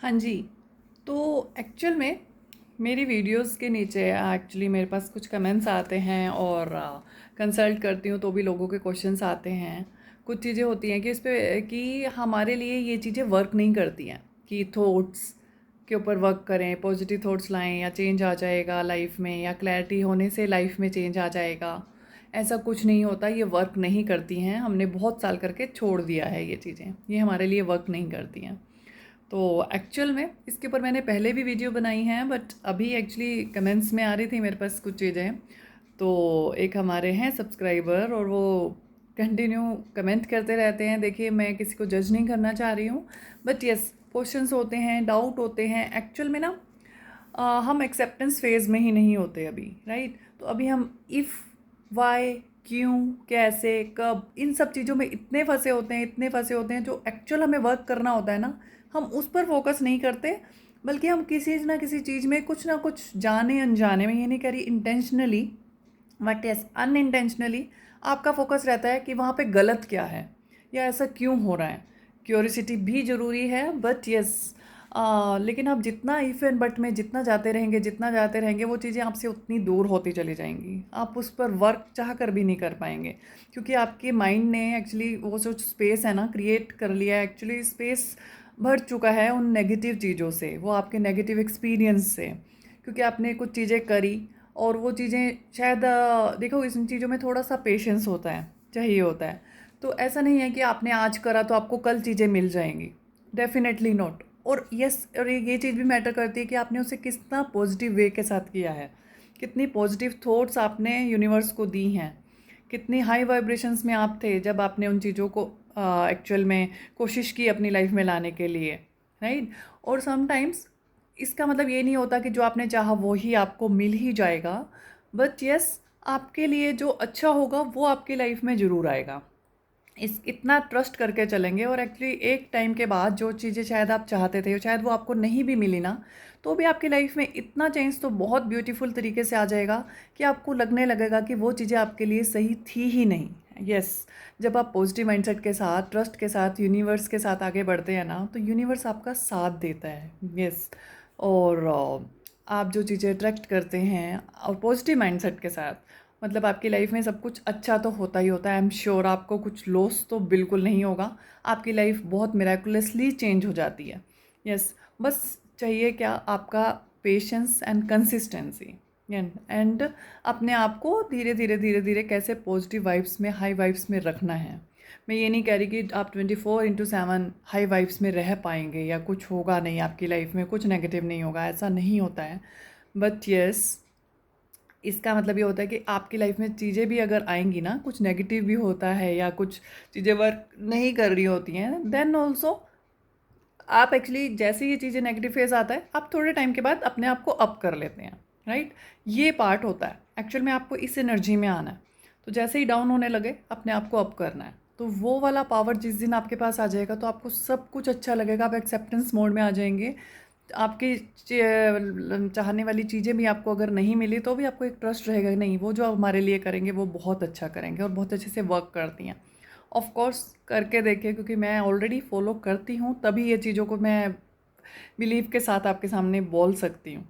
हाँ जी। तो एक्चुअल में मेरी वीडियोस के नीचे एक्चुअली मेरे पास कुछ कमेंट्स आते हैं और कंसल्ट करती हूँ तो भी लोगों के क्वेश्चंस आते हैं। कुछ चीज़ें होती हैं कि इस पे कि हमारे लिए ये चीज़ें वर्क नहीं करती हैं कि थॉट्स के ऊपर वर्क करें, पॉजिटिव थॉट्स लाएं या चेंज आ जाएगा लाइफ में, या क्लैरिटी होने से लाइफ में चेंज आ जाएगा। ऐसा कुछ नहीं होता, ये वर्क नहीं करती हैं। हमने बहुत साल करके छोड़ दिया है ये चीज़ें, ये हमारे लिए वर्क नहीं करती हैं। तो एक्चुअल में इसके ऊपर मैंने पहले भी वीडियो बनाई हैं, बट अभी एक्चुअली कमेंट्स में आ रही थी मेरे पास कुछ चीज़ें। तो एक हमारे हैं सब्सक्राइबर और वो कंटिन्यू कमेंट करते रहते हैं। देखिए, मैं किसी को जज नहीं करना चाह रही हूँ, बट यस, क्वेश्चंस होते हैं, डाउट होते हैं। एक्चुअल में ना हम एक्सेप्टेंस फेज़ में ही नहीं होते अभी, राइट। तो अभी हम इफ़, वाई, क्यों, कैसे, कब, इन सब चीज़ों में इतने फंसे होते हैं, इतने फंसे होते हैं। जो एक्चुअल हमें वर्क करना होता है ना, हम उस पर फोकस नहीं करते, बल्कि हम किसी ना किसी चीज़ में कुछ ना कुछ जाने अनजाने में, ये नहीं कह रही इंटेंशनली, बट यस अनइंटेंशनली आपका फोकस रहता है कि वहाँ पे गलत क्या है या ऐसा क्यों हो रहा है। क्यूरियोसिटी भी ज़रूरी है, बट यस लेकिन आप जितना इफ़ एंड बट में जितना जाते रहेंगे, जितना जाते रहेंगे, वो चीज़ें आपसे उतनी दूर होती चली जाएंगी। आप उस पर वर्क चाह कर भी नहीं कर पाएंगे, क्योंकि आपके माइंड ने एक्चुअली वो जो स्पेस है ना क्रिएट कर लिया है। एक्चुअली स्पेस भर चुका है उन नेगेटिव चीज़ों से, वो आपके नेगेटिव एक्सपीरियंस से, क्योंकि आपने कुछ चीज़ें करी और वो चीज़ें शायद देखो, इन चीज़ों में थोड़ा सा पेशेंस होता है, चाहिए होता है। तो ऐसा नहीं है कि आपने आज करा तो आपको कल चीज़ें मिल जाएंगी, डेफिनेटली नॉट। और यस, और ये चीज़ भी मैटर करती है कि आपने उसे कितना पॉजिटिव वे के साथ किया है, कितनी पॉजिटिव थॉट्स आपने यूनिवर्स को दी हैं, कितनी हाई वाइब्रेशंस में आप थे जब आपने उन चीज़ों को एक्चुअल में कोशिश की अपनी लाइफ में लाने के लिए, राइट। और समटाइम्स इसका मतलब ये नहीं होता कि जो आपने चाहा वो ही आपको मिल ही जाएगा, बट यस, आपके लिए जो अच्छा होगा वो आपकी लाइफ में ज़रूर आएगा। इस इतना ट्रस्ट करके चलेंगे, और एक्चुअली एक टाइम के बाद जो चीज़ें शायद आप चाहते थे शायद वो आपको नहीं भी मिली ना, तो भी आपकी लाइफ में इतना चेंज तो बहुत ब्यूटीफुल तरीके से आ जाएगा कि आपको लगने लगेगा कि वो चीज़ें आपके लिए सही थी ही नहीं। यस, जब आप पॉजिटिव माइंडसेट के साथ, ट्रस्ट के साथ, यूनिवर्स के साथ आगे बढ़ते हैं ना, तो यूनिवर्स आपका साथ देता है। यस। और आप जो चीज़ें अट्रैक्ट करते हैं और पॉजिटिव माइंडसेट के साथ, मतलब आपकी लाइफ में सब कुछ अच्छा तो होता ही होता है। आई एम श्योर आपको कुछ लॉस तो बिल्कुल नहीं होगा, आपकी लाइफ बहुत मिराकुलसली चेंज हो जाती है। यस, बस चाहिए क्या, आपका पेशेंस एंड कंसिस्टेंसी, एंड अपने आप को धीरे धीरे धीरे धीरे कैसे पॉजिटिव वाइब्स में, हाई वाइब्स में रखना है। मैं ये नहीं कह रही कि आप 24/7 हाई वाइब्स में रह पाएंगे या कुछ होगा नहीं आपकी लाइफ में, कुछ नेगेटिव नहीं होगा, ऐसा नहीं होता है। बट यस, इसका मतलब ये होता है कि आपकी लाइफ में चीज़ें भी अगर आएंगी ना, कुछ नेगेटिव भी होता है या कुछ चीज़ें वर्क नहीं कर रही होती हैं, देन ऑल्सो आप एक्चुअली जैसे ये चीज़ें नेगेटिव फेज आता है, आप थोड़े टाइम के बाद अपने आप को अप कर लेते हैं, राइट। ये पार्ट होता है एक्चुअल में, आपको इस एनर्जी में आना है। तो जैसे ही डाउन होने लगे, अपने आप को अप करना है। तो वो वाला पावर जिस दिन आपके पास आ जाएगा, तो आपको सब कुछ अच्छा लगेगा, आप एक्सेप्टेंस मोड में आ जाएंगे। आपकी चाहने वाली चीज़ें भी आपको अगर नहीं मिली तो भी आपको एक ट्रस्ट रहेगा, नहीं, वो जो हमारे लिए करेंगे वो बहुत अच्छा करेंगे और बहुत अच्छे से वर्क करती हैं। ऑफ कोर्स करके देखिए, क्योंकि मैं ऑलरेडी फॉलो करती हूँ, तभी ये चीज़ों को मैं बिलीव के साथ आपके सामने बोल सकती हूँ।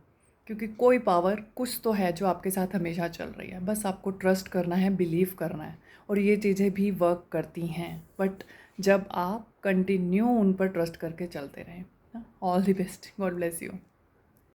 क्योंकि कोई पावर कुछ तो है जो आपके साथ हमेशा चल रही है, बस आपको ट्रस्ट करना है, बिलीव करना है, और ये चीज़ें भी वर्क करती हैं। बट जब आप कंटिन्यू उन पर ट्रस्ट करके चलते रहें। All the best, God bless you.